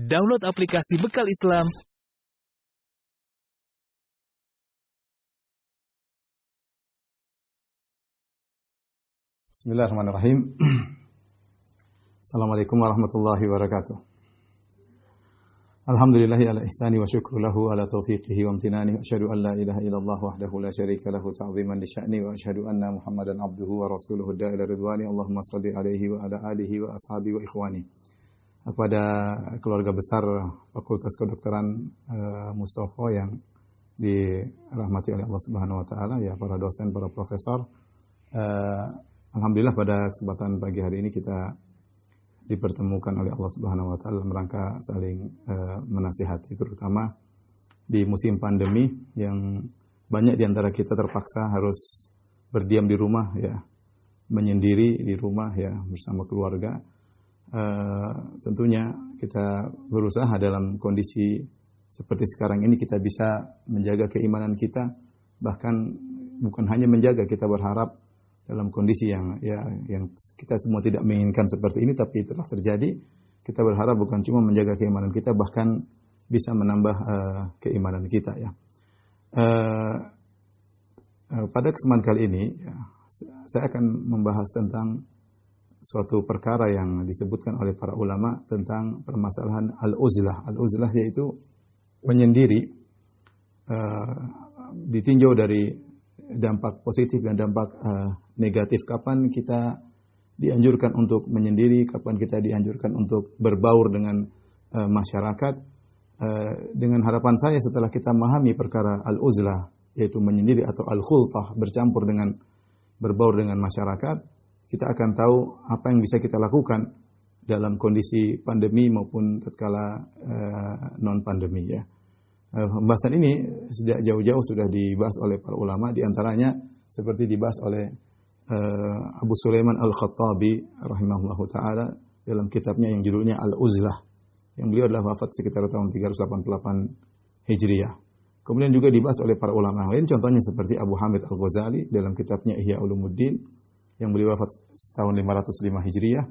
download aplikasi Bekal Islam. Bismillahirrahmanirrahim. Assalamualaikum warahmatullahi wabarakatuh. Alhamdulillahi ala ihsani wa syukru lahu ala taufiqihi wa amtinani. Asyhadu an la ilaha illallah wahdahu la syarika lahu ta'ziman li sya'ni wa asyhadu anna Muhammadan abduhu wa rasuluhu da'ila ridwani. Allahumma shalli alaihi wa ala alihi wa ashabihi wa ikhwani. Kepada keluarga besar Fakultas Kedokteran Mustofa yang dirahmati oleh Allah Subhanahu wa taala, ya para dosen, para profesor. Alhamdulillah pada kesempatan pagi hari ini kita dipertemukan oleh Allah Subhanahu wa taala dalam rangka saling menasihati, terutama di musim pandemi yang banyak di antara kita terpaksa harus berdiam di rumah, ya, menyendiri di rumah, ya, bersama keluarga. Tentunya kita berusaha dalam kondisi seperti sekarang ini kita bisa menjaga keimanan kita, bahkan bukan hanya menjaga, kita berharap dalam kondisi yang kita semua tidak menginginkan seperti ini, tapi telah terjadi. Kita berharap bukan cuma menjaga keimanan kita, bahkan bisa menambah keimanan kita, ya. Pada kesempatan kali ini, ya, saya akan membahas tentang suatu perkara yang disebutkan oleh para ulama tentang permasalahan al-uzlah. Al-uzlah yaitu menyendiri, ditinjau dari dampak positif dan dampak negatif. Kapan kita dianjurkan untuk menyendiri, kapan kita dianjurkan untuk berbaur dengan masyarakat. Dengan harapan saya setelah kita memahami perkara al-uzlah, yaitu menyendiri atau al-khultah, bercampur dengan berbaur dengan masyarakat, kita akan tahu apa yang bisa kita lakukan dalam kondisi pandemi maupun tatkala non pandemi, ya. Pembahasan ini sejak jauh-jauh sudah dibahas oleh para ulama, di antaranya seperti dibahas oleh Abu Sulaiman Al-Khattabi rahimahullahu taala dalam kitabnya yang judulnya Al-Uzlah, yang beliau adalah wafat sekitar tahun 388 Hijriah. Kemudian juga dibahas oleh para ulama lain, contohnya seperti Abu Hamid Al-Ghazali dalam kitabnya Ihya Ulumuddin yang beliau wafat tahun 505 Hijriah.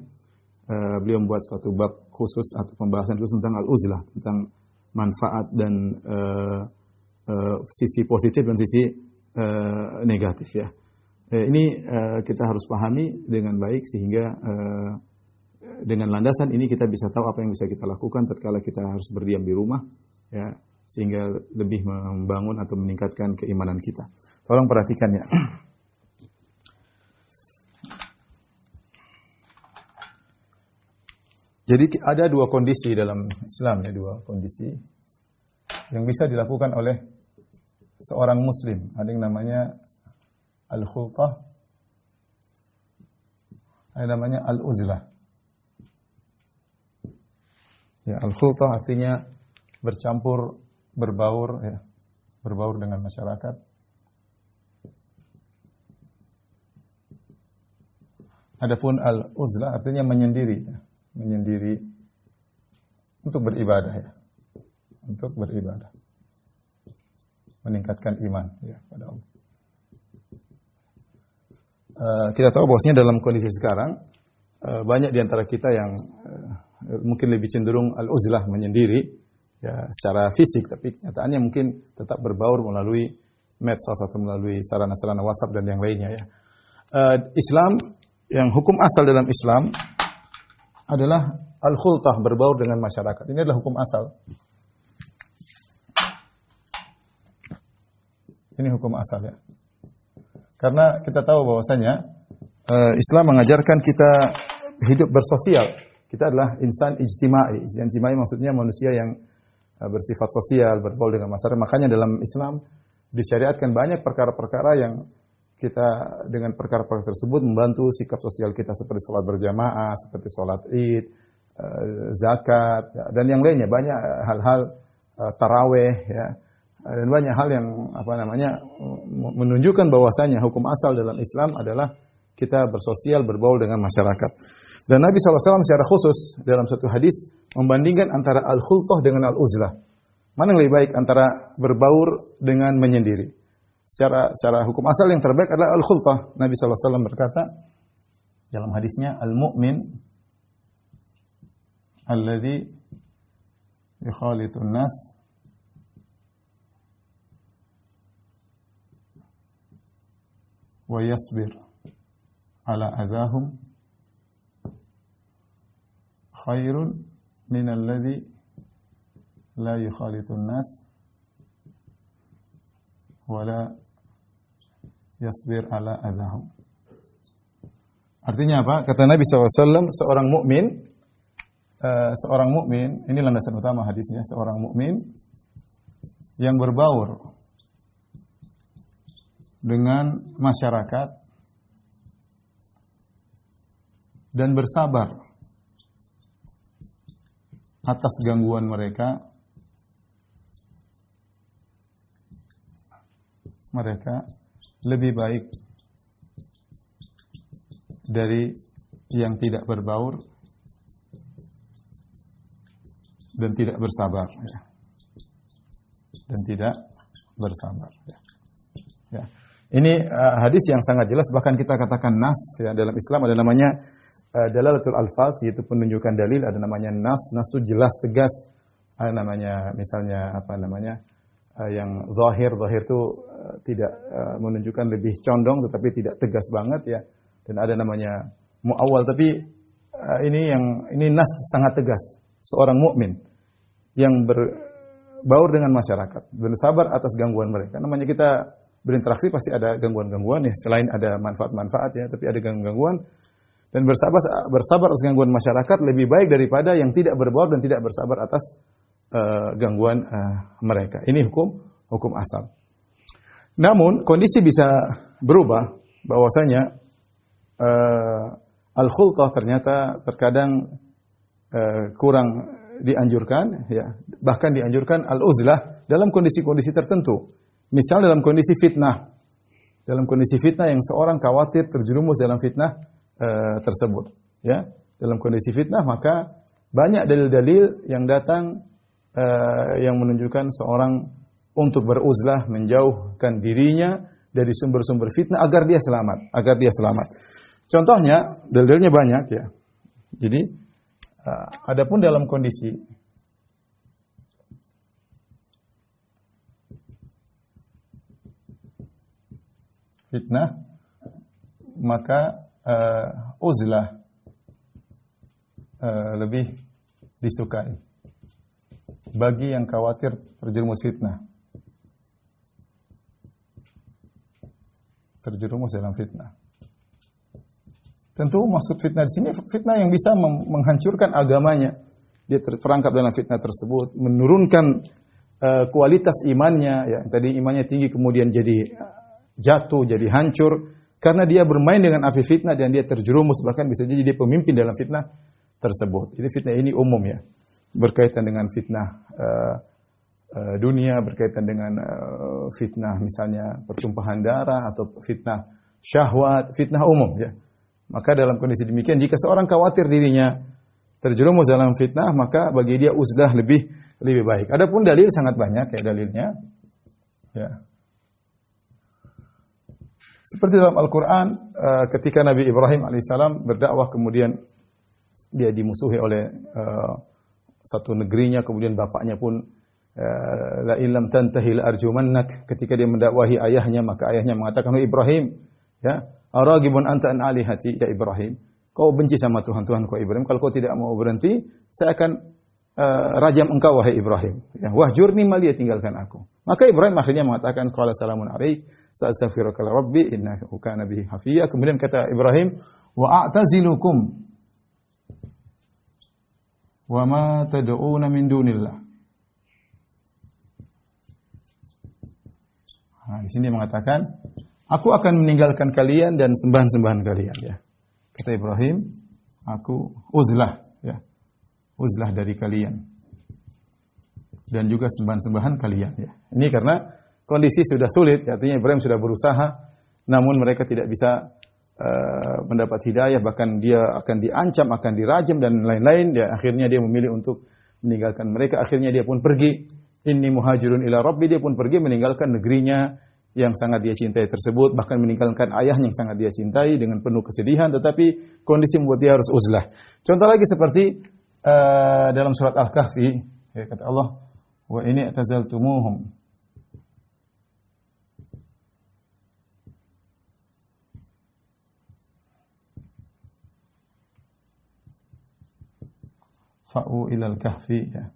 Beliau membuat suatu bab khusus atau pembahasan khusus tentang al-uzlah, tentang manfaat dan sisi positif dan sisi negatif, ya. Ini kita harus pahami dengan baik sehingga dengan landasan ini kita bisa tahu apa yang bisa kita lakukan tatkala kita harus berdiam di rumah, ya, sehingga lebih membangun atau meningkatkan keimanan kita. Tolong perhatikan, ya. Jadi ada dua kondisi dalam Islam, ya, dua kondisi yang bisa dilakukan oleh seorang muslim. Ada yang namanya al-khultah, ada yang namanya al-uzlah. Ya, al-khultah artinya bercampur, berbaur, ya, berbaur dengan masyarakat. Adapun al-uzlah artinya menyendiri, ya. Menyendiri untuk beribadah, ya, untuk beribadah, meningkatkan iman, ya, pada Allah. Kita tahu bahwasanya dalam kondisi sekarang banyak di antara kita yang mungkin lebih cenderung al-uzlah, menyendiri, ya, secara fisik, tapi kenyataannya mungkin tetap berbaur melalui medsos atau melalui sarana-sarana WhatsApp dan yang lainnya, ya. Islam, yang hukum asal dalam Islam adalah al-khultah, berbaur dengan masyarakat. Ini adalah hukum asal. Ini hukum asal, ya. Karena kita tahu bahwasanya Islam mengajarkan kita hidup bersosial. Kita adalah insan ijtimai. Insan ijtimai maksudnya manusia yang bersifat sosial, berbaur dengan masyarakat. Makanya dalam Islam disyariatkan banyak perkara-perkara yang kita dengan perkara-perkara tersebut membantu sikap sosial kita, seperti sholat berjamaah, seperti sholat id, zakat, dan yang lainnya. Banyak hal-hal, taraweh, ya, dan banyak hal yang menunjukkan bahwasanya hukum asal dalam Islam adalah kita bersosial, berbaur dengan masyarakat. Dan Nabi SAW secara khusus dalam satu hadis membandingkan antara al-khultah dengan al-uzlah. Mana yang lebih baik antara berbaur dengan menyendiri? Secara hukum asal yang terbaik adalah al-khultah. Nabi SAW berkata dalam hadisnya, al-mu'min alladhi yukhalitun nas wa yasbir ala adahum khairun min alladhi la yukhalitun nas wa la yasbir ala adahum. Artinya apa? Kata Nabi SAW, seorang mukmin, ini landasan utama hadisnya, seorang mukmin yang berbaur dengan masyarakat dan bersabar atas gangguan mereka lebih baik dari yang tidak berbaur dan tidak bersabar, ya. Dan tidak bersabar, ya. Ya. Ini hadis yang sangat jelas, bahkan kita katakan nas, ya. Dalam Islam ada namanya dalalatul alfaz, yaitu penunjukan dalil, ada namanya nas. Nas itu jelas, tegas. Ada namanya misalnya yang zahir itu tidak menunjukkan, lebih condong tetapi tidak tegas banget, ya. Dan ada namanya muawwal, tapi ini nas sangat tegas. Seorang mukmin yang berbaur dengan masyarakat, bersabar atas gangguan mereka. Namanya kita berinteraksi pasti ada gangguan-gangguan, ya. Selain ada manfaat-manfaat, ya, tapi ada gangguan. Dan bersabar atas gangguan masyarakat lebih baik daripada yang tidak berbaur dan tidak bersabar atas gangguan mereka. Ini hukum asal. Namun kondisi bisa berubah, bahwasanya al-khultah ternyata terkadang kurang dianjurkan, ya. Bahkan dianjurkan al-uzlah dalam kondisi-kondisi tertentu. Misal dalam kondisi fitnah. Dalam kondisi fitnah yang seorang khawatir terjerumus dalam fitnah tersebut, ya. Dalam kondisi fitnah maka banyak dalil-dalil yang datang yang menunjukkan seorang untuk beruzlah, menjauhkan dirinya dari sumber-sumber fitnah agar dia selamat. Contohnya, dalilnya banyak, ya. Jadi, adapun dalam kondisi fitnah, maka uzlah lebih disukai bagi yang khawatir terjerumus dalam fitnah. Tentu maksud fitnah di sini fitnah yang bisa menghancurkan agamanya. Dia terperangkap dalam fitnah tersebut, menurunkan kualitas imannya, ya. Tadi imannya tinggi kemudian jadi jatuh, jadi hancur karena dia bermain dengan api fitnah dan dia terjerumus, bahkan bisa jadi dia pemimpin dalam fitnah tersebut. Jadi fitnah ini umum, ya. Berkaitan dengan fitnah dunia, berkaitan dengan fitnah misalnya pertumpahan darah atau fitnah syahwat, fitnah umum, ya. Maka dalam kondisi demikian, jika seorang khawatir dirinya terjerumus dalam fitnah, maka bagi dia uzlah lebih baik. Adapun dalil sangat banyak, ya, dalilnya, ya. Seperti dalam Al-Quran, ketika Nabi Ibrahim alaihissalam berdakwah, kemudian dia dimusuhi oleh satu negerinya, kemudian bapaknya pun la illam tantahi la arjumannak. Ketika dia mendakwahi ayahnya, maka ayahnya mengatakan, "Wahai Ibrahim, ya, aragibun anta an alihati ya Ibrahim. Kau benci sama Tuhan-Tuhan kau Ibrahim. Kalau kau tidak mau berhenti, saya akan rajam engkau wahai Ibrahim. Ya, wahjurni maliya, tinggalkan aku." Maka Ibrahim akhirnya mengatakan, "Qala salamun alaik, sa'astaghfiruka li rabbi innahu kana bi hafiya." Kemudian kata Ibrahim, "Wa a'tazilukum wa ma tad'una min dunillah." Nah, di sini mengatakan, "Aku akan meninggalkan kalian dan sembahan-sembahan kalian." Ya. Kata Ibrahim, "Aku uzlah, ya. Uzlah dari kalian dan juga sembahan-sembahan kalian." Ya. Ini karena kondisi sudah sulit, artinya Ibrahim sudah berusaha, namun mereka tidak bisa mendapat hidayah, bahkan dia akan diancam, akan dirajam dan lain-lain. Ya, akhirnya dia memilih untuk meninggalkan mereka. Akhirnya dia pun pergi. Inni muhajirun ila rabbi, dia pun pergi meninggalkan negerinya yang sangat dia cintai tersebut, bahkan meninggalkan ayahnya yang sangat dia cintai dengan penuh kesedihan, tetapi kondisi membuat dia harus uzlah. Contoh lagi seperti dalam surat Al-Kahfi, Ya, kata Allah, wa ini i'tazaltumuhum. Fa'u ilal kahfi, ya.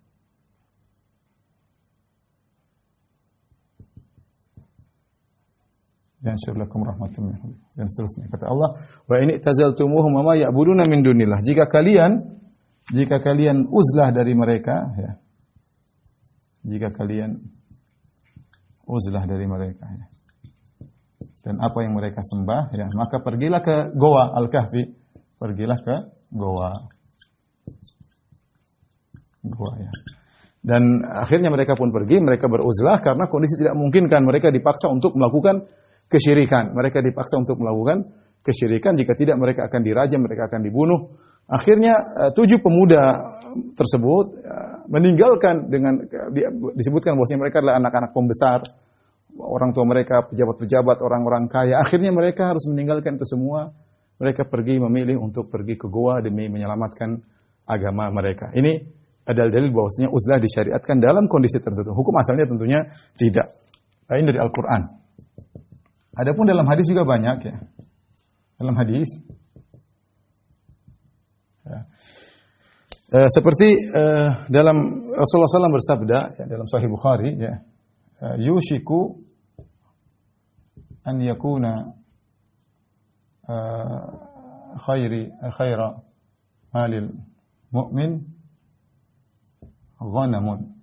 Yansur lakum rahmatun minhu dan seterusnya. Kata Allah, wa ini tazaltumuhum ma ya'buduna min dunillah. Jika kalian uzlah dari mereka, ya. Jika kalian uzlah dari mereka, ya. Dan apa yang mereka sembah, ya, maka pergilah ke goa Al-Kahfi. Pergilah ke goa. Goa, ya. Dan akhirnya mereka pun pergi, mereka beruzlah karena kondisi tidak memungkinkan, mereka dipaksa untuk melakukan kesyirikan. Mereka dipaksa untuk melakukan kesyirikan. Jika tidak, mereka akan dirajam, mereka akan dibunuh. Akhirnya 7 pemuda tersebut meninggalkan dengan disebutkan bahwasanya mereka adalah anak-anak pembesar, orang tua mereka pejabat-pejabat, orang-orang kaya. Akhirnya mereka harus meninggalkan itu semua. Mereka pergi memilih untuk pergi ke goa demi menyelamatkan agama mereka. Ini adalah dalil bahwasanya uzlah disyariatkan dalam kondisi tertentu. Hukum asalnya tentunya tidak. Ini dari Al-Qur'an. Adapun dalam hadis juga banyak, ya. Dalam hadis, ya. Seperti dalam Rasulullah SAW bersabda, ya, dalam Sahih Bukhari, ya, yushiku an yakuna khaira malil mu'min ghanamun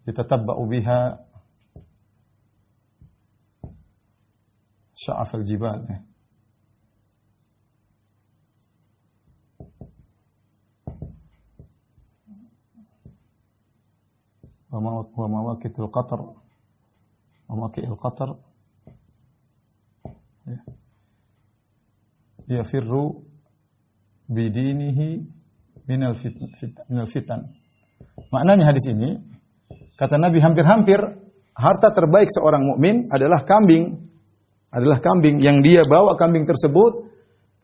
yatatabba'u biha sya'af al-jibal. Wa mawaqitul qatar. Wa mawaqi'il qatar. Yafirru bidinihi minal fitan. Maknanya hadis ini, kata Nabi, hampir-hampir harta terbaik seorang mukmin adalah kambing yang dia bawa kambing tersebut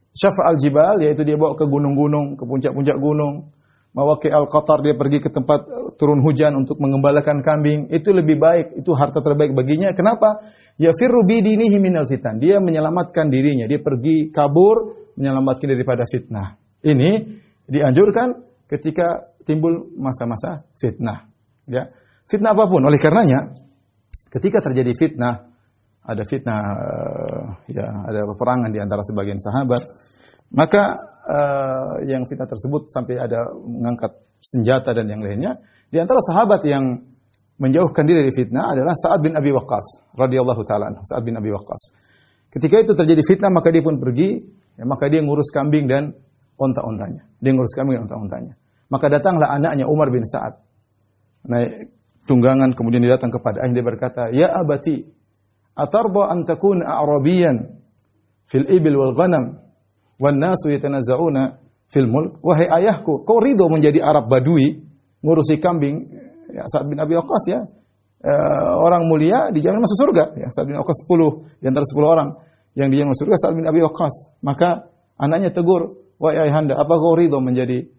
syafa al-jibal, yaitu dia bawa ke gunung-gunung, ke puncak-puncak gunung. Mawaqi al-qatar, dia pergi ke tempat turun hujan untuk mengembalakan kambing. Itu lebih baik, itu harta terbaik baginya. Kenapa? Yafirru bidinihi minal fitan. Dia menyelamatkan dirinya, dia pergi kabur menyelamatkan daripada fitnah. Ini dianjurkan ketika timbul masa-masa fitnah, ya. Fitnah apapun. Oleh karenanya ketika terjadi fitnah, ada fitnah, ya, ada peperangan di antara sebagian sahabat, maka yang fitnah tersebut sampai ada mengangkat senjata dan yang lainnya. Di antara sahabat yang menjauhkan diri dari fitnah adalah Sa'ad bin Abi Waqqas radhiyallahu taala anhu. Sa'ad bin Abi Waqqas. Ketika itu terjadi fitnah, maka dia pun pergi, ya, maka dia ngurus kambing dan onta-ontanya. Maka datanglah anaknya Umar bin Sa'ad, naik tunggangan, kemudian dia datang kepada ayahnya, dia berkata, "Ya abati, atarda an takuna a'rabiyan fil ibil wal ghanam wan nasu yatanaza'una fil mulk?" Wahai ayahku, kau ridho menjadi Arab Badui, ngurusi kambing, ya, Sa'ad bin Abi Waqqas, ya. Orang mulia dijamin masuk surga, ya. Sa'ad bin Abi Waqqas 10 di antara 10 orang yang dijamin masuk surga, Sa'ad bin Abi Waqqas. Maka anaknya tegur, "Wahai ayahanda, apa kau ridho menjadi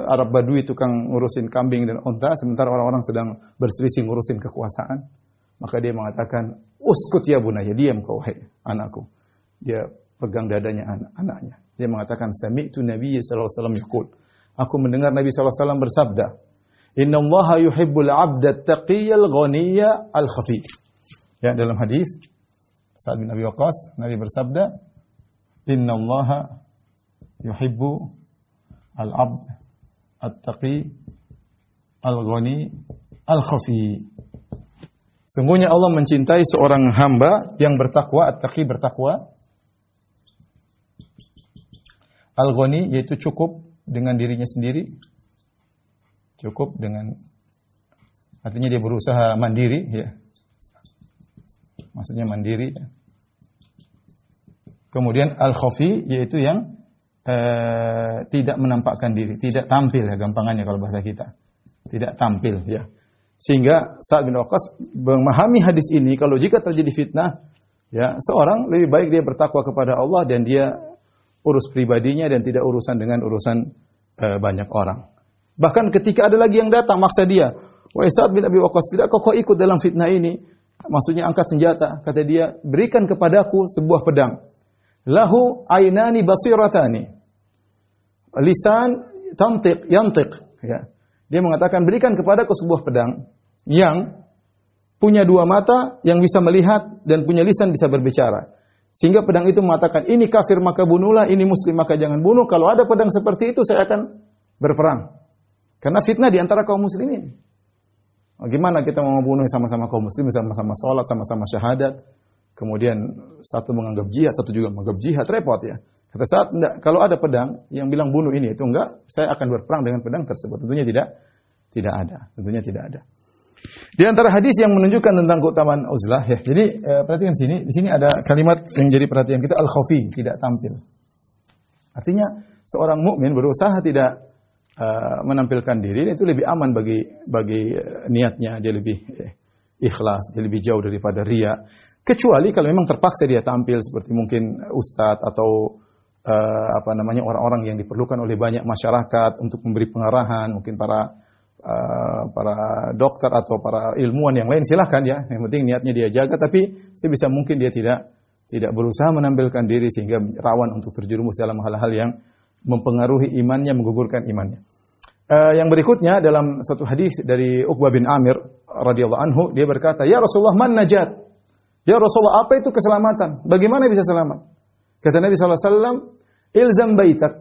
Arab Badui, tukang ngurusin kambing dan unta, sementara orang-orang sedang berselisih ngurusin kekuasaan?" Maka dia mengatakan, "Uskut ya bunaya, diam kau, hai anakku." Dia pegang dadanya anaknya. Dia mengatakan, "Sami'tu Nabi sallallahu alaihi wasallam yaqul." Aku mendengar Nabi sallallahu alaihi wasallam bersabda, "Innallaha yuhibbul 'abda at-taqiyyal ghaniyya al-khafi." Ya, dalam hadis Sa'ad bin Abi Waqqas, Nabi bersabda, "Innallaha yuhibbu al-'abd at-taqi al-ghani al-khafi." Sungguhnya Allah mencintai seorang hamba yang bertakwa, at-taqi bertakwa, al-ghani yaitu cukup dengan dirinya sendiri, cukup dengan, artinya dia berusaha mandiri, ya. Maksudnya mandiri, ya. Kemudian al-khafi yaitu yang tidak menampakkan diri, tidak tampil, ya, gampangannya kalau bahasa kita. Tidak tampil, ya. Sehingga Sa'ad bin Waqqas memahami hadis ini, kalau jika terjadi fitnah, ya, seorang lebih baik dia bertakwa kepada Allah dan dia urus pribadinya dan tidak urusan dengan urusan banyak orang. Bahkan ketika ada lagi yang datang maksa dia, "Wahai Sa'ad bin Abi Waqqas, tidakkah kau ikut dalam fitnah ini?" Maksudnya angkat senjata. Kata dia, "Berikan kepadaku sebuah pedang. Lahu ainani basiratani. Lisan yantiq." Ya. Dia mengatakan, "Berikan kepadaku sebuah pedang yang punya dua mata, yang bisa melihat dan punya lisan bisa berbicara." Sehingga pedang itu mengatakan, "Ini kafir maka bunuhlah, ini muslim maka jangan bunuh. Kalau ada pedang seperti itu saya akan berperang." Karena fitnah di antara kaum muslimin. Bagaimana kita mau membunuh sama-sama kaum muslim, sama-sama sholat, sama-sama syahadat. Kemudian satu menganggap jihad, satu juga menganggap jihad, repot ya. Kata Sa'ad, enggak, kalau ada pedang yang bilang bunuh ini, itu enggak, saya akan berperang dengan pedang tersebut. Tentunya tidak ada. Tentunya tidak ada. Di antara hadis yang menunjukkan tentang keutamaan uzlah ya. Jadi perhatikan sini, di sini ada kalimat yang jadi perhatian kita, al-khafi, tidak tampil. Artinya seorang mukmin berusaha tidak menampilkan diri, itu lebih aman bagi niatnya, dia lebih ikhlas, dia lebih jauh daripada riya. Kecuali kalau memang terpaksa dia tampil seperti mungkin ustadz atau orang-orang yang diperlukan oleh banyak masyarakat untuk memberi pengarahan, mungkin para dokter atau para ilmuwan yang lain, silahkan ya. Yang penting niatnya dia jaga, tapi sebisa mungkin dia tidak berusaha menampilkan diri sehingga rawan untuk terjerumus dalam hal-hal yang mempengaruhi imannya, menggugurkan imannya. Yang berikutnya dalam satu hadis dari Uqbah bin Amir radhiyallahu anhu, dia berkata, "Ya Rasulullah, man najat?" Ya Rasulullah, apa itu keselamatan? Bagaimana bisa selamat? Kata Nabi sallallahu alaihi wasallam, "Ilzam baitak."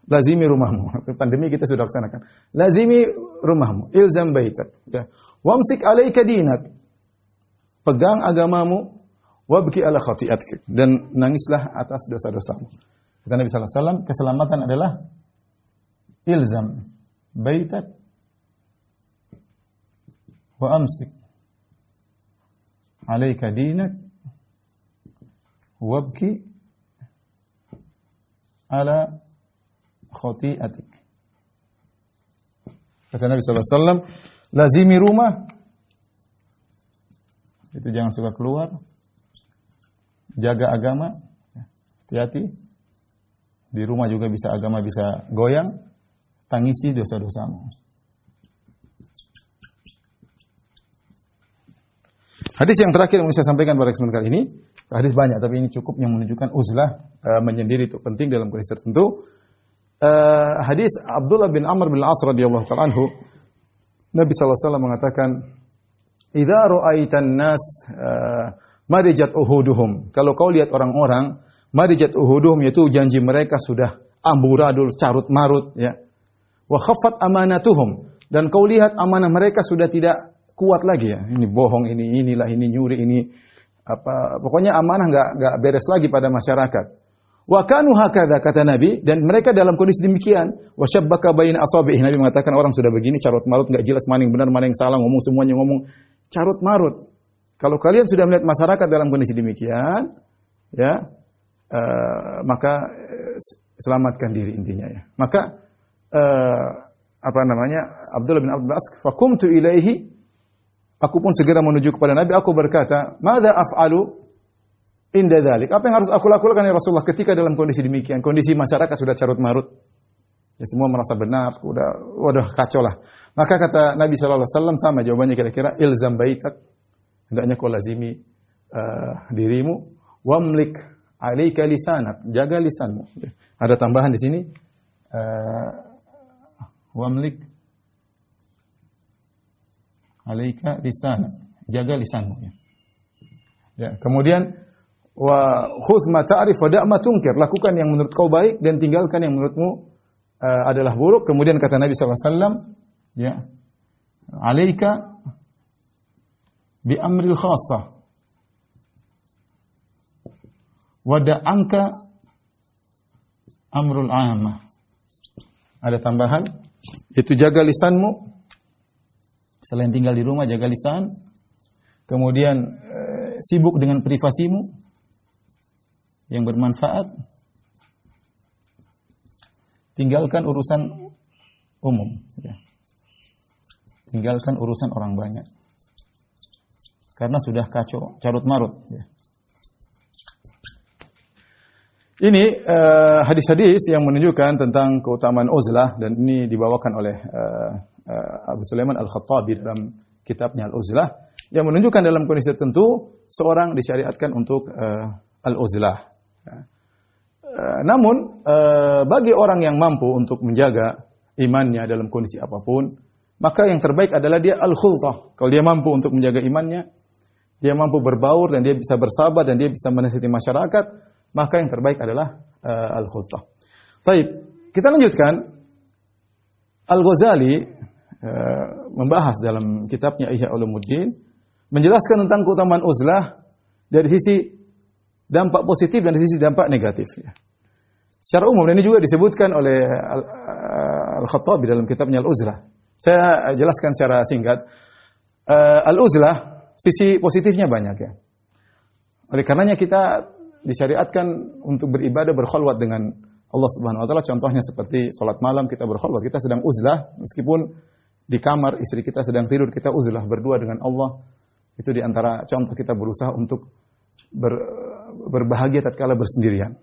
Lazimi rumahmu. Pandemi kita sudah laksanakan. Lazimi rumahmu. Ilzam baitak. Ya. Wamsik alaika dinak. Pegang agamamu. Wabki ala khati'atik. Dan nangislah atas dosa-dosamu. Kata Nabi sallallahu alaihi wasallam, keselamatan adalah ilzam baitak wa amsik alaika dinak wabki ala khati'atik. Kata Nabi sallallahu alaihi wasallam, lazimi rumah. Itu jangan suka keluar. Jaga agama. Hati-hati. Di rumah juga agama bisa goyang. Tangisi dosa-dosamu. Hadis yang terakhir yang saya sampaikan pada kesempatan kali ini, hadis banyak tapi ini cukup yang menunjukkan uzlah menyendiri itu penting dalam kondisi tertentu. Hadis Abdullah bin Amr bin Al-As radhiyallahu ta'ala anhu, Nabi sallallahu alaihi wasallam mengatakan, "Idza ra'aitan nas marijat uhuduhum." Kalau kau lihat orang-orang marijat uhuduhum, yaitu janji mereka sudah amburadul, carut marut ya. Wa khaffat amanatuhum, dan kau lihat amanah mereka sudah tidak kuat lagi ya. Ini bohong, inilah, ini nyuri, ini apa, pokoknya amanah enggak beres lagi pada masyarakat. Wa kanu hakadha, kata Nabi, dan mereka dalam kondisi demikian. Wa syabbaka baina asabihi, Nabi mengatakan orang sudah begini carut marut, enggak jelas mana yang benar, mana yang salah, ngomong semuanya ngomong carut marut. Kalau kalian sudah melihat masyarakat dalam kondisi demikian, ya, maka selamatkan diri intinya ya. Maka Abdullah bin Abbas, "Faqumtu ilaihi," aku pun segera menuju kepada Nabi, aku berkata, "Madza af'alu inda dzalik?" Apa yang harus aku lakukan ya Rasulullah ketika dalam kondisi demikian, kondisi masyarakat sudah carut marut. Ya semua merasa benar, udah kacau lah. Maka kata Nabi sallallahu alaihi wasallam sama jawabannya kira-kira, "Ilzam baitak." Hendaknya kau lazimi dirimu, "Wamlik alaika lisanak." Jaga lisanmu. Ada tambahan di sini, "Wamlik alaika lisanak." Jaga lisanmu ya. Ya, kemudian wa khudh ma ta'rif wa da' ma tunkir. Lakukan yang menurut kau baik dan tinggalkan yang menurutmu adalah buruk. Kemudian kata Nabi sallallahu alaihi wasallam, ya, "Alaika bi amril khassah wa da'anka amrul 'ammah." Ada tambahan, itu jaga lisanmu. Selain tinggal di rumah, jaga lisan. Kemudian sibuk dengan privasimu yang bermanfaat. Tinggalkan urusan umum. Ya. Tinggalkan urusan orang banyak. Karena sudah kacau, carut marut. Ya. Ini hadis-hadis yang menunjukkan tentang keutamaan uzlah, dan ini dibawakan oleh Abu Sulaiman Al-Khattabi dalam kitabnya Al-Uzlah, yang menunjukkan dalam kondisi tertentu seorang disyariatkan untuk al-uzlah. Namun bagi orang yang mampu untuk menjaga imannya dalam kondisi apapun, maka yang terbaik adalah dia al-khulthah. Kalau dia mampu untuk menjaga imannya, dia mampu berbaur dan dia bisa bersahabat dan dia bisa menasihati masyarakat, maka yang terbaik adalah al-khulthah. Baik, kita lanjutkan. Al-Ghazali membahas dalam kitabnya Ihya Ulumuddin, menjelaskan tentang keutamaan uzlah dari sisi dampak positif dan dari sisi dampak negatif. Secara umum, dan ini juga disebutkan oleh Al-Khattabi dalam kitabnya Al-Uzlah. Saya jelaskan secara singkat. Al-Uzlah, sisi positifnya banyak ya. Oleh karenanya kita disyariatkan untuk beribadah berkhulwat dengan Allah Subhanahu wa taala. Contohnya seperti salat malam kita berkhulwat, kita sedang uzlah meskipun di kamar istri kita sedang tidur, kita uzlah berdua dengan Allah. Itu di antara contoh kita berusaha untuk berbahagia tatkala bersendirian.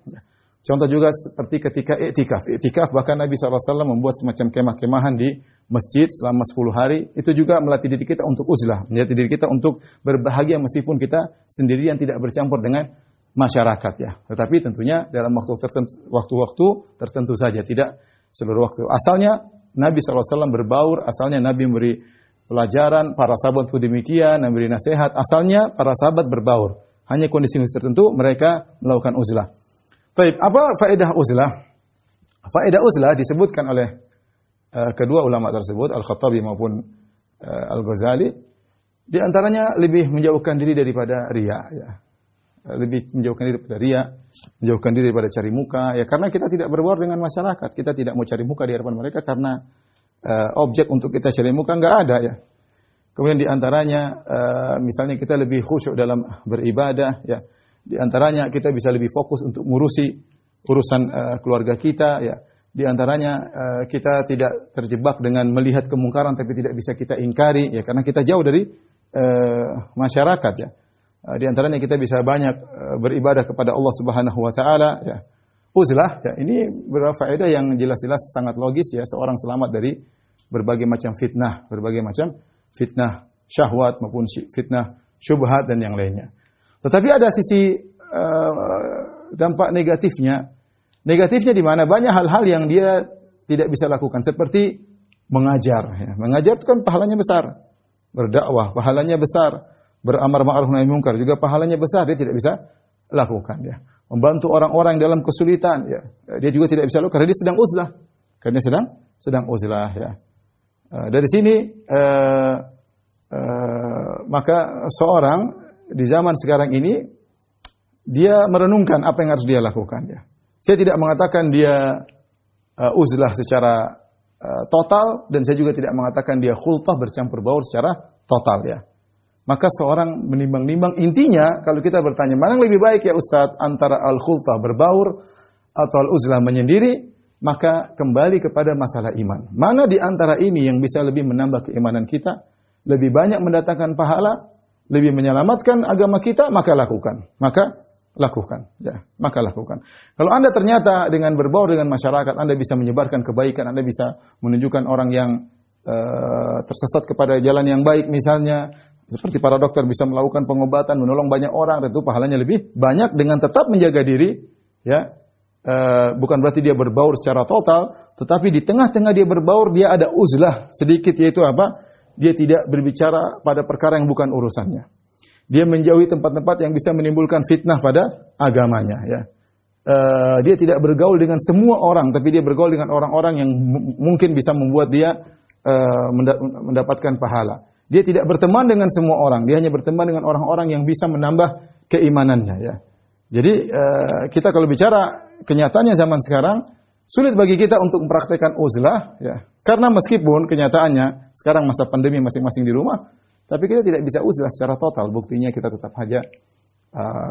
Contoh juga seperti ketika iktikaf. Iktikaf bahkan Nabi SAW membuat semacam kemah-kemahan di masjid selama 10 hari. Itu juga melatih diri kita untuk uzlah, melatih diri kita untuk berbahagia meskipun kita sendirian, tidak bercampur dengan masyarakat ya. Tetapi tentunya dalam waktu-waktu tertentu saja, tidak seluruh waktu. Asalnya Nabi SAW berbaur, asalnya Nabi memberi pelajaran, para sahabat pun demikian, memberi nasihat. Asalnya para sahabat berbaur. Hanya kondisi-kondisi tertentu mereka melakukan uzlah. Baik, apa faedah uzlah? Faedah uzlah disebutkan oleh kedua ulama tersebut, Al-Khattabi maupun Al-Ghazali. Di antaranya lebih menjauhkan diri daripada riya ya. Lebih menjauhkan diri daripada riya, menjauhkan diri daripada cari muka ya, karena kita tidak berbaur dengan masyarakat, kita tidak mau cari muka di hadapan mereka karena objek untuk kita cari muka enggak ada ya. Kemudian di antaranya misalnya kita lebih khusyuk dalam beribadah ya. Di antaranya kita bisa lebih fokus untuk ngurusi urusan keluarga kita ya. Di antaranya kita tidak terjebak dengan melihat kemungkaran tapi tidak bisa kita ingkari ya, karena kita jauh dari masyarakat ya. Di antaranya kita bisa banyak beribadah kepada Allah Subhanahu wa taala ya. Uzlah ya, ini beberapa faedah yang jelas-jelas sangat logis ya, seorang selamat dari berbagai macam fitnah syahwat maupun fitnah syubhat dan yang lainnya. Tetapi ada sisi dampak negatifnya. Negatifnya di mana? Banyak hal-hal yang dia tidak bisa lakukan, seperti mengajar ya. Mengajar itu kan pahalanya besar. Berdakwah pahalanya besar. Beramar ma'ruf nahi munkar juga pahalanya besar, dia tidak bisa lakukan ya. Membantu orang-orang dalam kesulitan ya, dia juga tidak bisa lakukan karena dia sedang uzlah. Karena dia sedang uzlah ya. Dari sini maka seorang di zaman sekarang ini dia merenungkan apa yang harus dia lakukan ya. Saya tidak mengatakan dia uzlah secara total, dan saya juga tidak mengatakan dia khultah bercampur baur secara total ya. Maka seorang menimbang-nimbang, intinya kalau kita bertanya mana yang lebih baik ya Ustaz, antara al-khultah berbaur atau al-uzlah menyendiri, maka kembali kepada masalah iman. Mana di antara ini yang bisa lebih menambah keimanan kita, lebih banyak mendatangkan pahala, lebih menyelamatkan agama kita, maka lakukan. Maka lakukan. Kalau Anda ternyata dengan berbaur dengan masyarakat, Anda bisa menyebarkan kebaikan, Anda bisa menunjukkan orang yang tersesat kepada jalan yang baik misalnya, seperti para dokter bisa melakukan pengobatan, menolong banyak orang, tentu pahalanya lebih banyak dengan tetap menjaga diri ya. Bukan berarti dia berbaur secara total, tetapi di tengah-tengah dia berbaur, dia ada uzlah sedikit, yaitu apa? Dia tidak berbicara pada perkara yang bukan urusannya. Dia menjauhi tempat-tempat yang bisa menimbulkan fitnah pada agamanya ya. Dia tidak bergaul dengan semua orang, tapi dia bergaul dengan orang-orang yang mungkin bisa membuat dia mendapatkan pahala. Dia tidak berteman dengan semua orang, dia hanya berteman dengan orang-orang yang bisa menambah keimanannya ya. Jadi kita kalau bicara kenyataannya zaman sekarang, sulit bagi kita untuk mempraktikkan uzlah ya. Karena meskipun kenyataannya sekarang masa pandemi masing-masing di rumah, tapi kita tidak bisa uzlah secara total. Buktinya kita tetap aja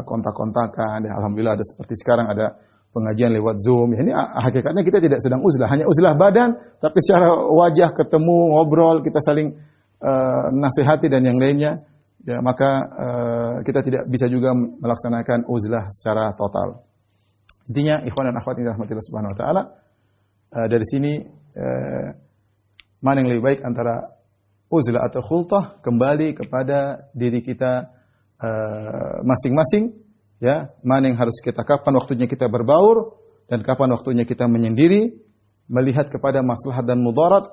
kontak-kontakan. Ya, alhamdulillah ada seperti sekarang ada pengajian lewat Zoom. Ya, ini hakikatnya kita tidak sedang uzlah, hanya uzlah badan, tapi secara wajah ketemu, ngobrol, kita saling nasihati dan yang lainnya. Ya, maka kita tidak bisa juga melaksanakan uzlah secara total. Intinya ikhwan dan akhwat yang dirahmati Subhanahu wa taala, dari sini mana yang lebih baik antara uzlah atau khultah, kembali kepada diri kita masing-masing, ya. Mana yang harus kita, kapan waktunya kita berbaur dan kapan waktunya kita menyendiri, melihat kepada maslahat dan mudarat,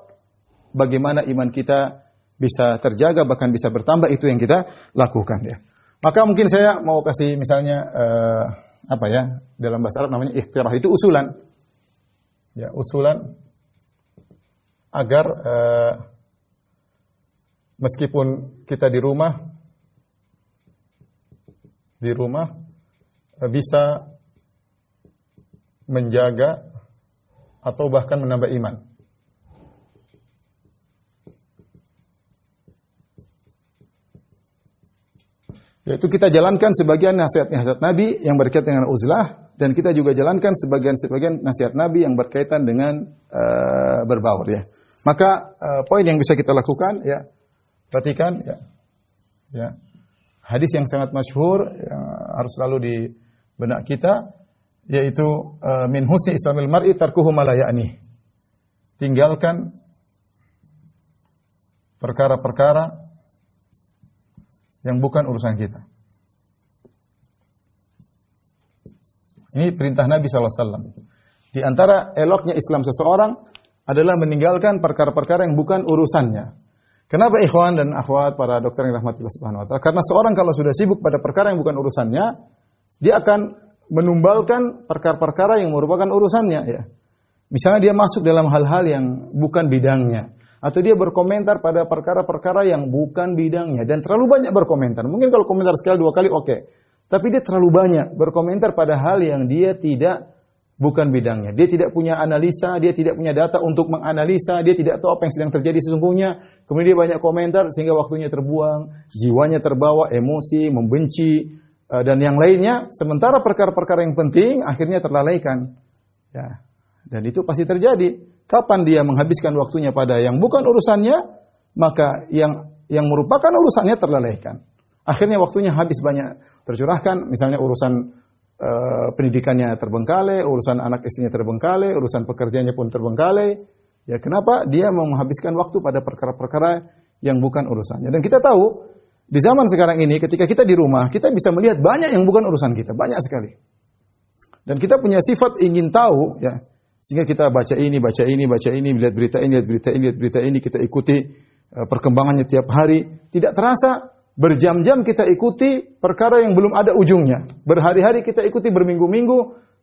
bagaimana iman kita bisa terjaga bahkan bisa bertambah, itu yang kita lakukan, ya. Maka mungkin saya mau kasih misalnya dalam bahasa Arab namanya ikhtirah, itu usulan. Ya, usulan agar meskipun kita di rumah bisa menjaga atau bahkan menambah iman. Yaitu kita jalankan sebagian nasihat-nasihat Nabi yang berkaitan dengan uzlah, dan kita juga jalankan sebagian nasihat Nabi yang berkaitan dengan berbaur, ya. Maka poin yang bisa kita lakukan, ya, perhatikan, ya, hadis yang sangat masyhur yang harus selalu di benak kita, yaitu min husni islamil mar'i tarkuhu ma la ya'ni. Tinggalkan perkara-perkara yang bukan urusan kita. Ini perintah Nabi SAW. Di antara eloknya Islam seseorang adalah meninggalkan perkara-perkara yang bukan urusannya. Kenapa ikhwan dan akhwat para dokter yang rahmati Allah Subhanahu wa taala? Karena seorang kalau sudah sibuk pada perkara yang bukan urusannya, dia akan menumbalkan perkara-perkara yang merupakan urusannya, ya. Misalnya dia masuk dalam hal-hal yang bukan bidangnya, atau dia berkomentar pada perkara-perkara yang bukan bidangnya dan terlalu banyak berkomentar. Mungkin kalau komentar sekali dua kali oke. Tapi dia terlalu banyak berkomentar pada hal yang dia bukan bidangnya. Dia tidak punya analisa, dia tidak punya data untuk menganalisa, dia tidak tahu apa yang sedang terjadi sesungguhnya. Kemudian dia banyak komentar sehingga waktunya terbuang, jiwanya terbawa emosi, membenci dan yang lainnya, sementara perkara-perkara yang penting akhirnya terlalaikan. Ya. Dan itu pasti terjadi. Kapan dia menghabiskan waktunya pada yang bukan urusannya, maka yang merupakan urusannya terlalaikan. Akhirnya waktunya habis banyak tercurahkan, misalnya urusan pendidikannya terbengkalai, urusan anak istrinya terbengkalai, urusan pekerjaannya pun terbengkalai. Ya, kenapa? Dia mau menghabiskan waktu pada perkara-perkara yang bukan urusannya. Dan kita tahu, di zaman sekarang ini ketika kita di rumah, kita bisa melihat banyak yang bukan urusan kita, banyak sekali. Dan kita punya sifat ingin tahu, ya. Sehingga kita baca ini, lihat berita ini, kita ikuti perkembangannya tiap hari. Tidak terasa berjam-jam kita ikuti perkara yang belum ada ujungnya. Berhari-hari kita ikuti, berminggu-minggu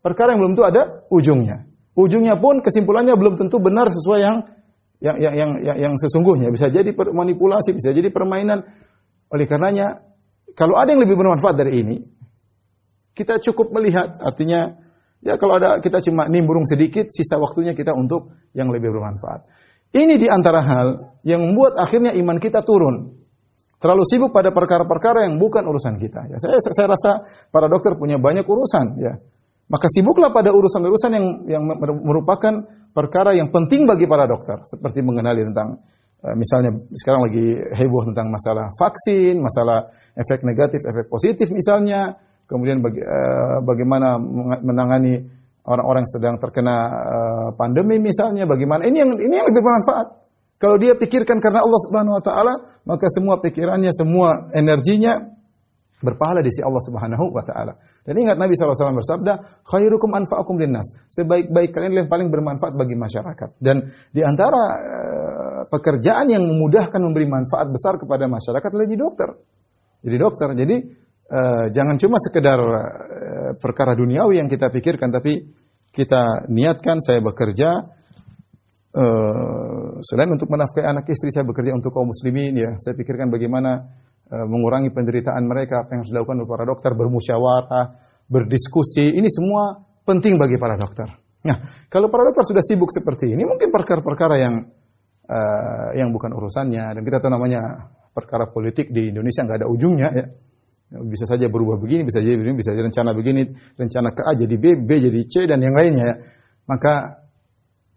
perkara yang belum tentu ada ujungnya. Ujungnya pun kesimpulannya belum tentu benar sesuai yang sesungguhnya. Bisa jadi manipulasi, bisa jadi permainan. Oleh karenanya, kalau ada yang lebih bermanfaat dari ini, kita cukup melihat, artinya ya kalau ada kita cuma nimbrung sedikit, sisa waktunya kita untuk yang lebih bermanfaat. Ini di antara hal yang membuat akhirnya iman kita turun. Terlalu sibuk pada perkara-perkara yang bukan urusan kita. Ya, saya rasa para dokter punya banyak urusan. Ya, maka sibuklah pada urusan-urusan yang merupakan perkara yang penting bagi para dokter. Seperti mengenali tentang, misalnya sekarang lagi heboh tentang masalah vaksin, masalah efek negatif, efek positif misalnya. Kemudian bagaimana menangani orang-orang yang sedang terkena pandemi misalnya, bagaimana ini yang lebih bermanfaat. Kalau dia pikirkan karena Allah Subhanahu wa taala, maka semua pikirannya, semua energinya berpahala di sisi Allah Subhanahu wa taala. Dan ingat Nabi SAW bersabda, khairukum anfa'ukum linnas. Sebaik-baik kalian yang paling bermanfaat bagi masyarakat. Dan di antara pekerjaan yang memudahkan memberi manfaat besar kepada masyarakat adalah jadi dokter. Jadi dokter. Jadi jangan cuma sekedar perkara duniawi yang kita pikirkan, tapi kita niatkan saya bekerja selain untuk menafkahi anak istri, saya bekerja untuk kaum muslimin, ya. Saya pikirkan bagaimana mengurangi penderitaan mereka, apa yang harus dilakukan oleh para dokter, bermusyawarah, berdiskusi. Ini semua penting bagi para dokter. Nah, kalau para dokter sudah sibuk seperti ini, mungkin perkara-perkara yang bukan urusannya, dan kita tahu namanya perkara politik di Indonesia nggak ada ujungnya, ya. Bisa saja berubah begini, bisa jadi begini, bisa jadi rencana begini, rencana ke A jadi B, B jadi C, dan yang lainnya. Ya. Maka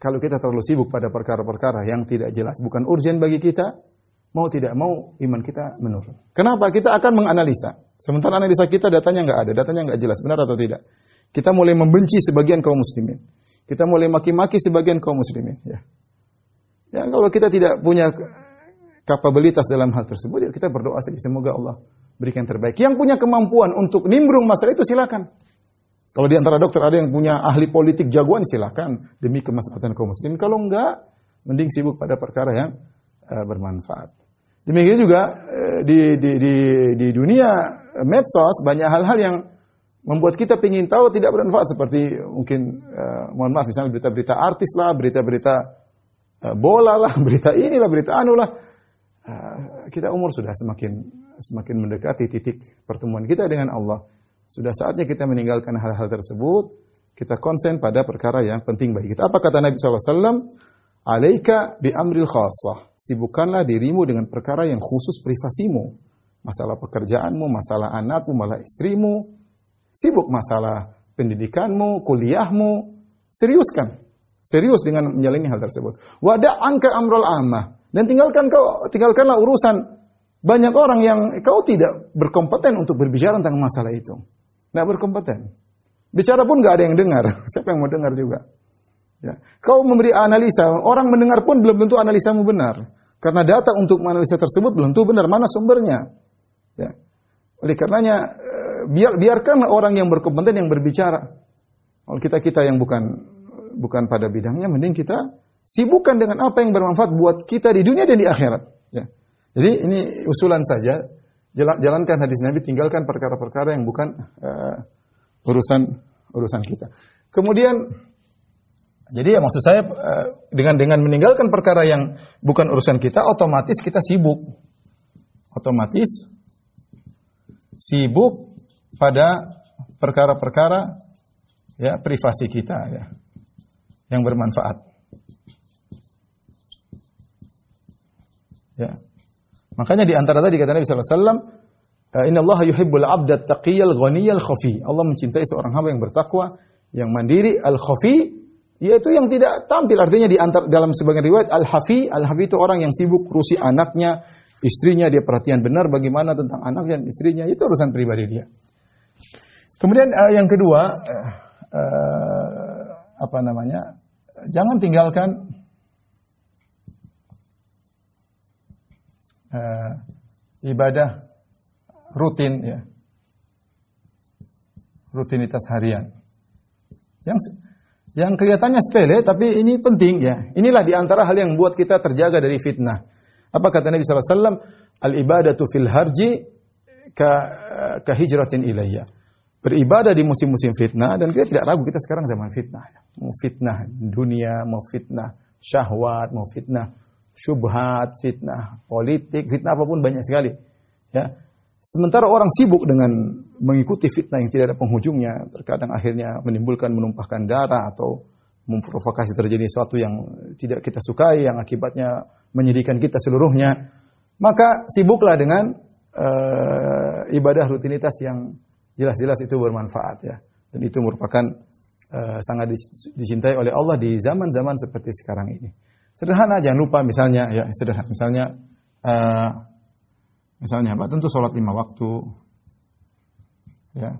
kalau kita terlalu sibuk pada perkara-perkara yang tidak jelas, bukan urgen bagi kita, mau tidak mau iman kita menurun. Kenapa? Kita akan menganalisa. Sementara analisa kita datanya nggak ada, datanya nggak jelas, benar atau tidak. Kita mulai membenci sebagian kaum muslimin. Kita mulai maki-maki sebagian kaum muslimin. Ya. Ya, kalau kita tidak punya kapabilitas dalam hal tersebut, ya kita berdoa saja semoga Allah berikan yang terbaik. Yang punya kemampuan untuk nimbrung masalah itu silakan. Kalau di antara dokter ada yang punya ahli politik jagoan, silakan demi kemaslahatan kaum muslimin. Kalau enggak, mending sibuk pada perkara yang bermanfaat. Demikian juga di dunia medsos banyak hal-hal yang membuat kita ingin tahu tidak bermanfaat, seperti mungkin mohon maaf misalnya berita-berita artis lah, berita-berita bola lah, berita inilah, berita anu lah. Kita umur sudah semakin mendekati titik pertemuan kita dengan Allah. Sudah saatnya kita meninggalkan hal-hal tersebut. Kita konsen pada perkara yang penting bagi kita. Apa kata Nabi SAW? Alaika bi amril khassah. Sibukkanlah dirimu dengan perkara yang khusus privasimu. Masalah pekerjaanmu, masalah anakmu, masalah istrimu. Sibuk masalah pendidikanmu, kuliahmu. Seriuskan. Serius dengan menjalani hal tersebut. Wada' anka amrul ammah. Dan tinggalkanlah urusan banyak orang yang kau tidak berkompeten untuk berbicara tentang masalah itu. Nggak berkompeten. Bicara pun nggak ada yang dengar. Siapa yang mau dengar juga? Ya. Kau memberi analisa, orang mendengar pun belum tentu analisamu benar. Karena data untuk menganalisa tersebut belum tentu benar. Mana sumbernya? Ya. Oleh karenanya, biarkanlah orang yang berkompeten yang berbicara. Kalau kita yang bukan pada bidangnya, mending kita sibukkan dengan apa yang bermanfaat buat kita di dunia dan di akhirat. Ya. Jadi ini usulan saja. Jalankan hadis Nabi, tinggalkan perkara-perkara yang bukan urusan kita. Kemudian, jadi ya maksud saya dengan meninggalkan perkara yang bukan urusan kita, otomatis kita sibuk. Otomatis sibuk pada perkara-perkara ya privasi kita ya yang bermanfaat. Ya. Makanya di antara tadi kata Nabi sallallahu alaihi wasallam, "Innallaha yuhibbul 'abda at-taqiyyal ghaniyal khafi." Allah mencintai seorang hamba yang bertakwa, yang mandiri, al-khafi, yaitu yang tidak tampil. Artinya dalam sebagian riwayat al-hafi itu orang yang sibuk urusi anaknya, istrinya, dia perhatian benar bagaimana tentang anak dan istrinya, itu urusan pribadi dia. Kemudian yang kedua, jangan tinggalkan ibadah rutin ya. Rutinitas harian. Yang kelihatannya sepele tapi ini penting ya. Inilah di antara hal yang membuat kita terjaga dari fitnah. Apa kata Nabi sallallahu alaihi wasallam? Al-ibadatu fil harji ka hijratin ilayya. Beribadah di musim-musim fitnah, dan kita tidak ragu kita sekarang zaman fitnah. Mau fitnah dunia, mau fitnah syahwat, mau fitnah syubhat, fitnah politik, fitnah apapun banyak sekali. Ya. Sementara orang sibuk dengan mengikuti fitnah yang tidak ada penghujungnya, terkadang akhirnya menimbulkan menumpahkan darah atau memprovokasi terjadi sesuatu yang tidak kita sukai, yang akibatnya menyedihkan kita seluruhnya. Maka sibuklah dengan ibadah rutinitas yang jelas-jelas itu bermanfaat ya. Dan itu merupakan sangat dicintai oleh Allah di zaman-zaman seperti sekarang ini. Sederhana, jangan lupa misalnya ya, sederhana. Misalnya apa? Tentu sholat 5 waktu. Ya.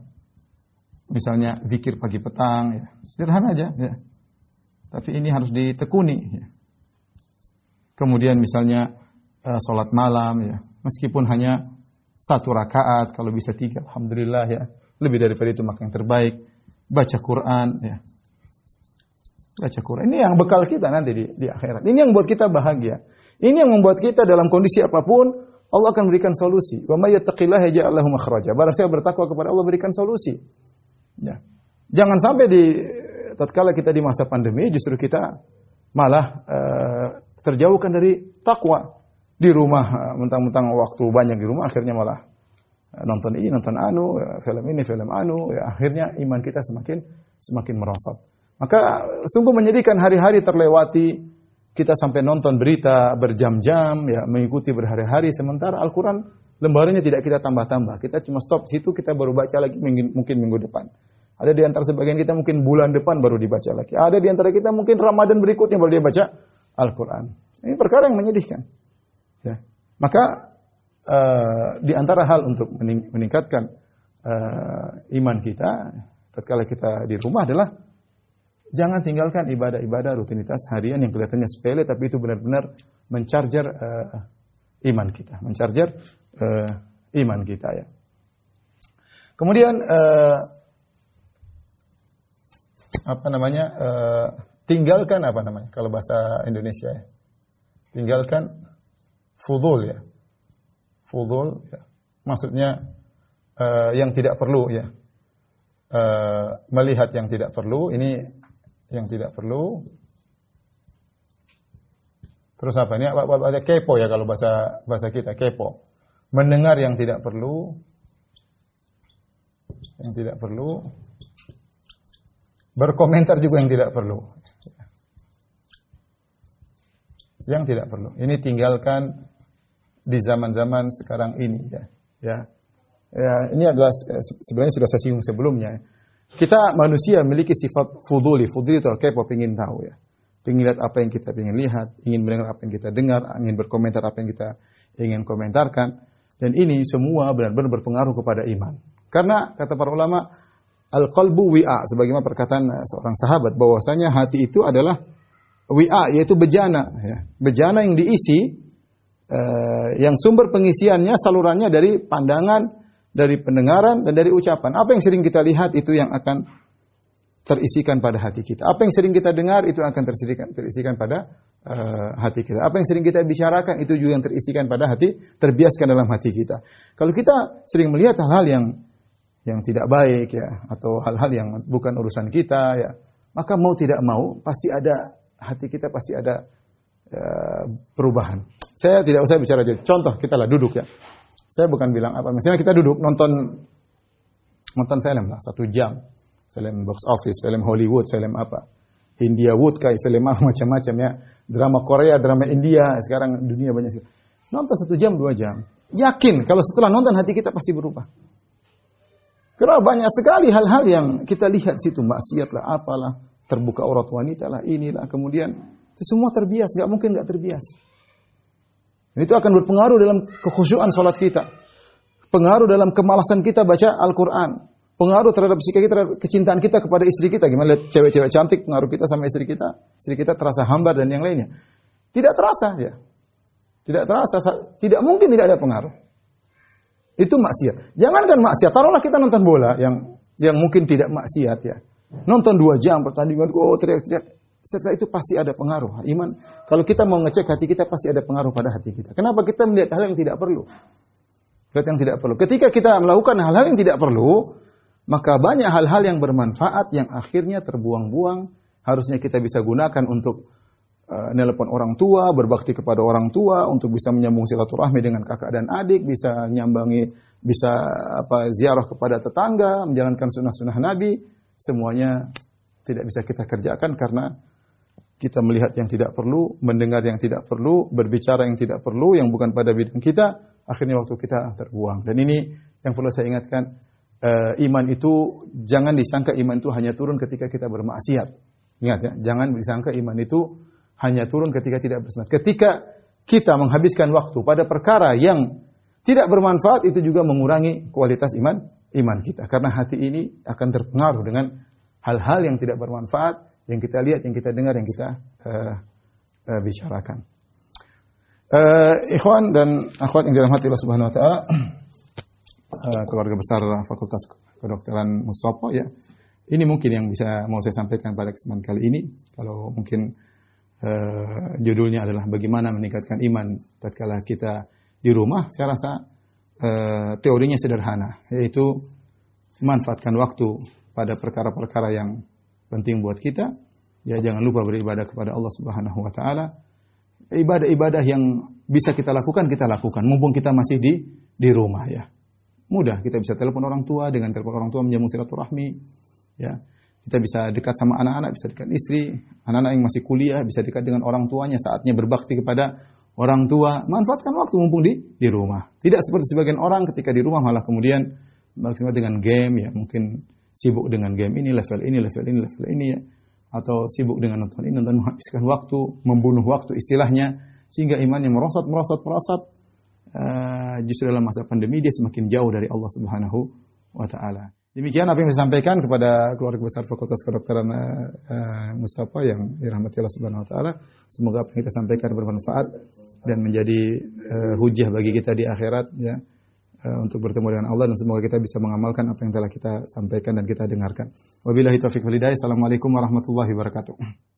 Misalnya zikir pagi petang ya. Sederhana aja ya. Tapi ini harus ditekuni ya. Kemudian misalnya sholat malam ya. Meskipun hanya 1 rakaat, kalau bisa 3 alhamdulillah ya. Lebih daripada itu maka yang terbaik. Baca Quran ya. Baca Quran. Ini yang bekal kita nanti di akhirat. Ini yang membuat kita bahagia. Ini yang membuat kita dalam kondisi apapun Allah akan berikan solusi. Wa may yattaqillaha yaj'al lahu makhraja. Barang siapa bertakwa kepada Allah berikan solusi. Ya. Jangan sampai tatkala kita di masa pandemi justru kita malah terjauhkan dari takwa. Di rumah mentang-mentang waktu banyak di rumah akhirnya malah nonton ini, nonton anu, film ini, film anu, ya akhirnya iman kita semakin merosot. Maka sungguh menyedihkan hari-hari terlewati kita sampai nonton berita berjam-jam ya, mengikuti berhari-hari sementara Al-Qur'an lembarannya tidak kita tambah-tambah. Kita cuma stop situ, kita baru baca lagi mungkin minggu depan. Ada di antara sebagian kita mungkin bulan depan baru dibaca lagi. Ada di antara kita mungkin Ramadan berikutnya baru dia baca Al-Qur'an. Ini perkara yang menyedihkan. Ya. Maka di antara hal untuk meningkatkan iman kita, tatkala kita di rumah adalah jangan tinggalkan ibadah-ibadah rutinitas harian yang kelihatannya sepele tapi itu benar-benar mencarger iman kita, iman kita ya. Kemudian tinggalkan kalau bahasa Indonesia ya. Tinggalkan fudul ya. Fudul ya. Maksudnya yang tidak perlu ya. Melihat yang tidak perlu, ini yang tidak perlu. Terus apa ini? Ada kepo ya kalau bahasa kita, kepo. Mendengar yang tidak perlu. Yang tidak perlu. Berkomentar juga yang tidak perlu. Yang tidak perlu. Ini tinggalkan di zaman-zaman sekarang ini ya. Ya, ini adalah sebenarnya sudah saya singgung sebelumnya. Kita manusia memiliki sifat fuduli. Fuduli itu kepo, ingin tahu ya. Ingin lihat apa yang kita ingin lihat, ingin mendengar apa yang kita dengar, ingin berkomentar apa yang kita ingin komentarkan. Dan ini semua benar-benar berpengaruh kepada iman. Karena kata para ulama, al-qalbu wi'a, sebagaimana perkataan seorang sahabat bahwasanya hati itu adalah wi'a, yaitu bejana ya. Bejana yang diisi yang sumber pengisiannya salurannya dari pandangan, dari pendengaran dan dari ucapan. Apa yang sering kita lihat itu yang akan terisikan pada hati kita. Apa yang sering kita dengar itu akan terisikan pada hati kita. Apa yang sering kita bicarakan itu juga yang terisikan pada hati, terbiaskan dalam hati kita. Kalau kita sering melihat hal-hal yang tidak baik ya, atau hal-hal yang bukan urusan kita ya, maka mau tidak mau pasti ada hati kita pasti ada perubahan. Saya tidak usah bicara jadi contoh, kita lah duduk ya. Saya bukan bilang apa, misalnya kita duduk nonton film lah 1 jam. Film box office, film Hollywood, film apa? India Wood kayak film macam-macam ya. Drama Korea, drama India, sekarang dunia banyak sekali. Nonton 1 jam, 2 jam. Yakin kalau setelah nonton hati kita pasti berubah. Karena banyak sekali hal-hal yang kita lihat situ, maksiat lah, apalah, terbuka aurat wanita lah, inilah, kemudian itu semua terbias, nggak mungkin nggak terbias. Dan itu akan berpengaruh dalam kekhusyuan salat kita, pengaruh dalam kemalasan kita baca Al-Quran, pengaruh terhadap sikap kita, kecintaan kita kepada istri kita. Gimana lihat cewek-cewek cantik, pengaruh kita sama istri kita terasa hambar dan yang lainnya. Tidak terasa ya, tidak terasa, tidak mungkin tidak ada pengaruh. Itu maksiat. Jangankan maksiat, taruhlah kita nonton bola yang mungkin tidak maksiat ya. Nonton 2 jam pertandingan, teriak-teriak. Setelah itu pasti ada pengaruh. Iman, kalau kita mau ngecek hati kita pasti ada pengaruh pada hati kita. Kenapa kita melihat hal yang tidak perlu? Lihat yang tidak perlu. Ketika kita melakukan hal-hal yang tidak perlu, maka banyak hal-hal yang bermanfaat yang akhirnya terbuang-buang. Harusnya kita bisa gunakan untuk nelpon orang tua, berbakti kepada orang tua, untuk bisa menyambung silaturahmi dengan kakak dan adik, bisa ziarah kepada tetangga, menjalankan sunnah-sunnah Nabi. Semuanya tidak bisa kita kerjakan karena kita melihat yang tidak perlu, mendengar yang tidak perlu, berbicara yang tidak perlu, yang bukan pada bidang kita, akhirnya waktu kita terbuang. Dan ini yang perlu saya ingatkan, iman itu jangan disangka iman itu hanya turun ketika kita bermaksiat. Ingat ya, jangan disangka iman itu hanya turun ketika tidak bermaksiat. Ketika kita menghabiskan waktu pada perkara yang tidak bermanfaat, itu juga mengurangi kualitas iman kita. Karena hati ini akan terpengaruh dengan hal-hal yang tidak bermanfaat, yang kita lihat, yang kita dengar, yang kita bicarakan. Ikhwan dan akhwat yang dirahmati Allah Subhanahu wa taala, keluarga besar Fakultas Kedokteran Mustopo ya. Ini mungkin yang mau saya sampaikan pada kesempatan kali ini. Kalau mungkin judulnya adalah bagaimana meningkatkan iman tatkala kita di rumah, saya rasa teorinya sederhana, yaitu manfaatkan waktu pada perkara-perkara yang penting buat kita. Ya, jangan lupa beribadah kepada Allah Subhanahu wa taala. Ibadah-ibadah yang bisa kita lakukan, mumpung kita masih di rumah ya. Mudah, kita bisa telepon orang tua, dengan telepon orang tua menyambung silaturahmi ya. Kita bisa dekat sama anak-anak, bisa dekat istri, anak-anak yang masih kuliah bisa dekat dengan orang tuanya, saatnya berbakti kepada orang tua. Manfaatkan waktu mumpung di rumah. Tidak seperti sebagian orang ketika di rumah malah kemudian maksimal dengan game ya, mungkin sibuk dengan game ini, level ini ya, atau sibuk dengan nonton ini, menghabiskan waktu, membunuh waktu istilahnya, sehingga imannya merosot. Justru dalam masa pandemi dia semakin jauh dari Allah Subhanahu wa taala. Demikian apa yang disampaikan kepada keluarga besar Fakultas Kedokteran Mustafa yang dirahmati Allah Subhanahu wa taala. Semoga apa yang kita sampaikan bermanfaat dan menjadi hujah bagi kita di akhirat ya. Untuk bertemu dengan Allah dan semoga kita bisa mengamalkan apa yang telah kita sampaikan dan kita dengarkan. Wabillahi taufiq wal hidayah. Assalamualaikum warahmatullahi wabarakatuh.